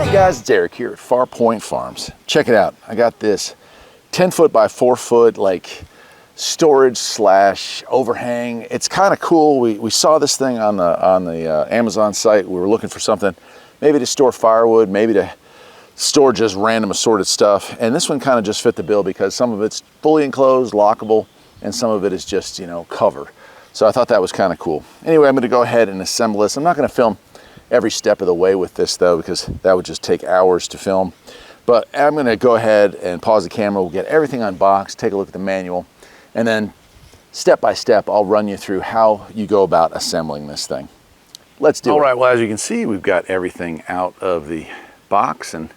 Hey guys, it's Eric here at Farpoint Farms. Check it out. I got this 10-foot by 4-foot like storage slash overhang. It's kind of cool. We saw this thing on the Amazon site. We were looking for something maybe to store firewood, maybe to store just random assorted stuff. And this one kind of just fit the bill because some of it's fully enclosed, lockable, and some of it is just, cover. So I thought that was kind of cool. Anyway, I'm going to go ahead and assemble this. I'm not going to film every step of the way with this though, because that would just take hours to film. But I'm going to go ahead and pause the camera. We'll get everything unboxed, take a look at the manual, and then step by step, I'll run you through how you go about assembling this thing. Let's do it. All right, well, as you can see, we've got everything out of the box, and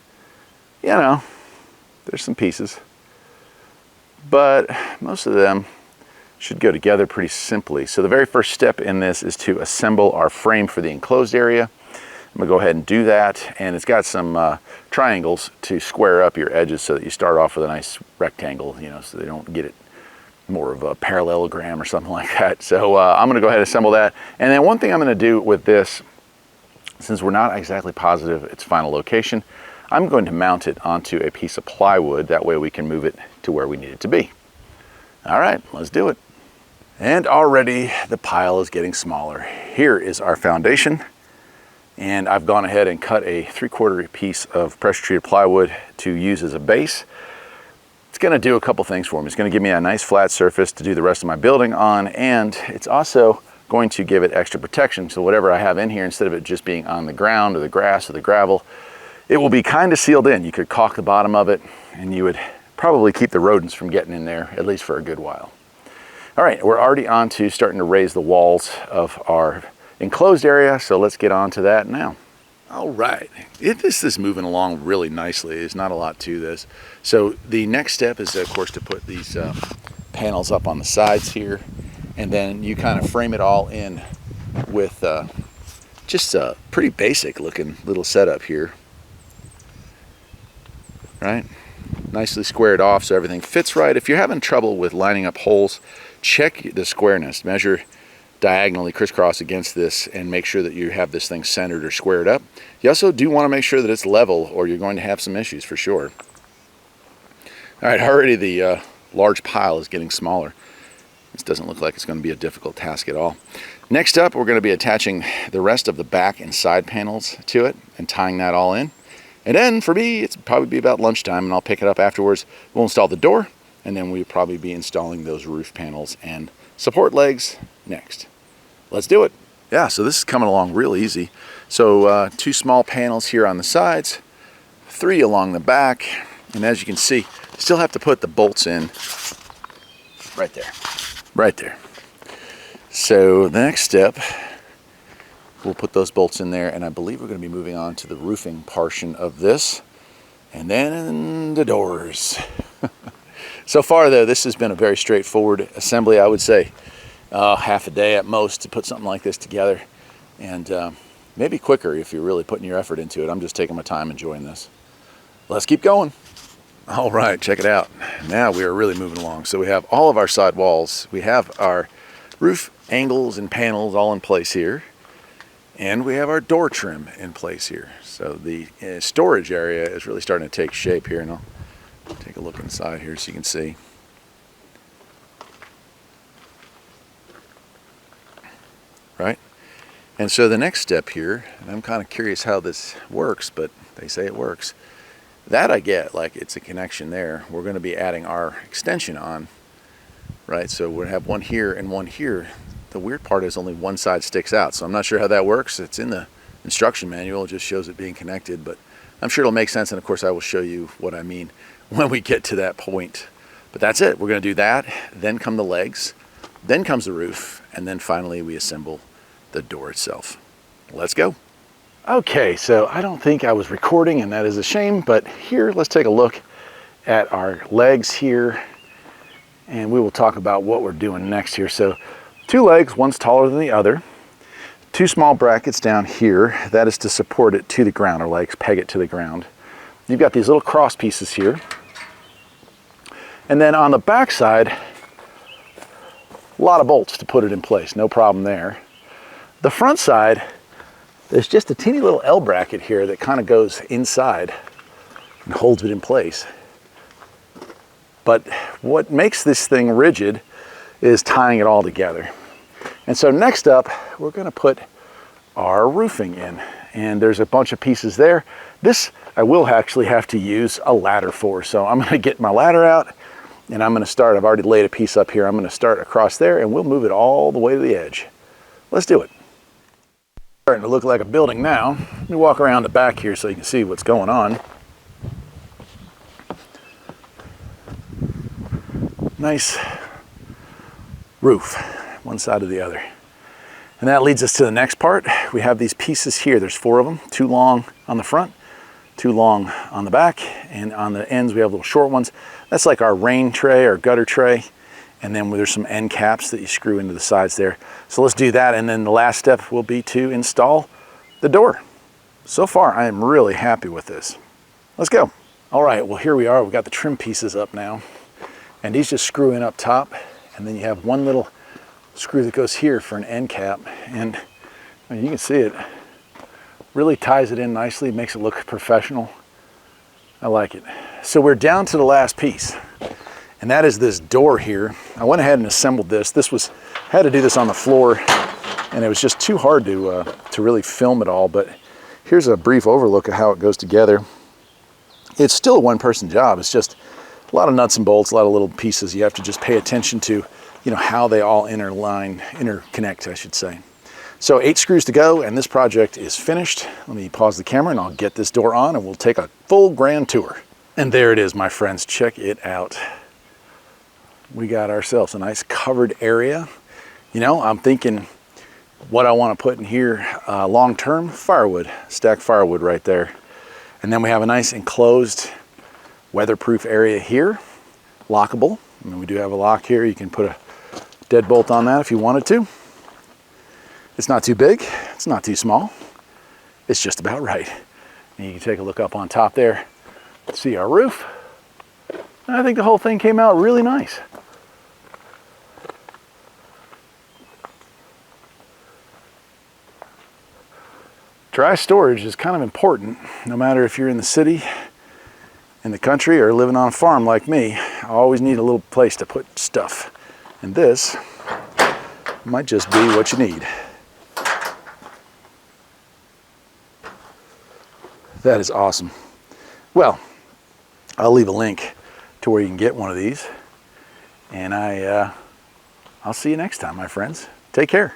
there's some pieces, but most of them should go together pretty simply. So the very first step in this is to assemble our frame for the enclosed area. I'm gonna go ahead and do that, and it's got some triangles to square up your edges so that you start off with a nice rectangle, so they don't get it more of a parallelogram or something like that. So I'm gonna go ahead and assemble that. And then one thing I'm gonna do with this, since we're not exactly positive its final location, I'm going to mount it onto a piece of plywood. That way we can move it to where we need it to be. All right, let's do it. And already the pile is getting smaller. Here is our foundation. And I've gone ahead and cut a 3/4 piece of pressure treated plywood to use as a base. It's gonna do a couple things for me. It's gonna give me a nice flat surface to do the rest of my building on, and it's also going to give it extra protection. So whatever I have in here, instead of it just being on the ground or the grass or the gravel, it will be kind of sealed in. You could caulk the bottom of it, and you would probably keep the rodents from getting in there, at least for a good while. All right, we're already on to starting to raise the walls of our enclosed area, so let's get on to that now. All right, this is moving along really nicely. There's not a lot to this. So the next step is, of course, to put these panels up on the sides here, and then you kind of frame it all in with just a pretty basic looking little setup here, right? Nicely squared off so everything fits right. If you're having trouble with lining up holes, check the squareness. Measure diagonally crisscross against this and make sure that you have this thing centered or squared up. You also do want to make sure that it's level, or you're going to have some issues for sure. All right, already the large pile is getting smaller. This doesn't look like it's going to be a difficult task at all. Next up, we're going to be attaching the rest of the back and side panels to it and tying that all in. And then for me, it's probably be about lunchtime, and I'll pick it up afterwards. We'll install the door, and then we'll probably be installing those roof panels and support legs next. Let's do it. Yeah, so this is coming along real easy. So 2 small panels here on the sides, 3 along the back, and as you can see, still have to put the bolts in right there, right there. So the next step, we'll put those bolts in there, and I believe we're going to be moving on to the roofing portion of this, and then the doors. So far though, this has been a very straightforward assembly. I would say half a day at most to put something like this together, and maybe quicker if you're really putting your effort into it. I'm just taking my time enjoying this. Let's keep going. All right, check it out. Now we are really moving along. So we have all of our side walls. We have our roof angles and panels all in place here. And we have our door trim in place here. So the storage area is really starting to take shape here, and I'll take a look inside here so you can see. Right? And so the next step here, and I'm kind of curious how this works, but they say it works. That I get, like it's a connection there. We're going to be adding our extension on, right? So we'll have one here and one here. The weird part is only one side sticks out, so I'm not sure how that works. It's in the instruction manual. It just shows it being connected, but I'm sure it'll make sense, and of course I will show you what I mean when we get to that point. But that's it. We're going to do that, then come the legs, then comes the roof, and then finally we assemble the door itself. Let's go. Okay, so I don't think I was recording, and that is a shame, but here, let's take a look at our legs here, and we will talk about what we're doing next here. So 2 legs, one's taller than the other. 2 small brackets down here. That is to support it to the ground, or legs peg it to the ground. You've got these little cross pieces here. And then on the back side, a lot of bolts to put it in place, no problem there. The front side, There's just a teeny little L bracket here that kind of goes inside and holds it in place. But what makes this thing rigid is tying it all together. And so next up, we're going to put our roofing in. And there's a bunch of pieces there. This I will actually have to use a ladder for. So I'm going to get my ladder out and I'm going to start. I've already laid a piece up here. I'm going to start across there and we'll move it all the way to the edge. Let's do it. Starting to look like a building now. Let me walk around the back here so you can see what's going on. Nice roof, one side to the other. And that leads us to the next part. We have these pieces here. There's 4 of them, 2 long on the front, 2 long on the back, and on the ends we have little short ones. That's like our rain tray or gutter tray. And then there's some end caps that you screw into the sides there. So let's do that, and then the last step will be to install the door. So far, I am really happy with this. Let's go. All right, well here we are. We've got the trim pieces up now. And these just screw in up top, and then you have one little screw that goes here for an end cap. And you can see it really ties it in nicely, makes it look professional. I like it. So we're down to the last piece. And that is this door here. I went ahead and assembled this. Had to do this on the floor, and it was just too hard to really film it all. But here's a brief overlook of how it goes together. It's still a one-person job. It's just a lot of nuts and bolts, a lot of little pieces. You have to just pay attention to, how they all interconnect, I should say. So 8 screws to go, and this project is finished. Let me pause the camera, and I'll get this door on, and we'll take a full grand tour. And there it is, my friends. Check it out. We got ourselves a nice covered area. I'm thinking what I want to put in here long-term, firewood, stacked firewood right there. And then we have a nice enclosed weatherproof area here, lockable. We do have a lock here. You can put a deadbolt on that if you wanted to. It's not too big, it's not too small. It's just about right. And you can take a look up on top there, see our roof. And I think the whole thing came out really nice. Dry storage is kind of important, no matter if you're in the city, in the country, or living on a farm like me. I always need a little place to put stuff. And this might just be what you need. That is awesome. Well, I'll leave a link to where you can get one of these. And I'll see you next time, my friends. Take care.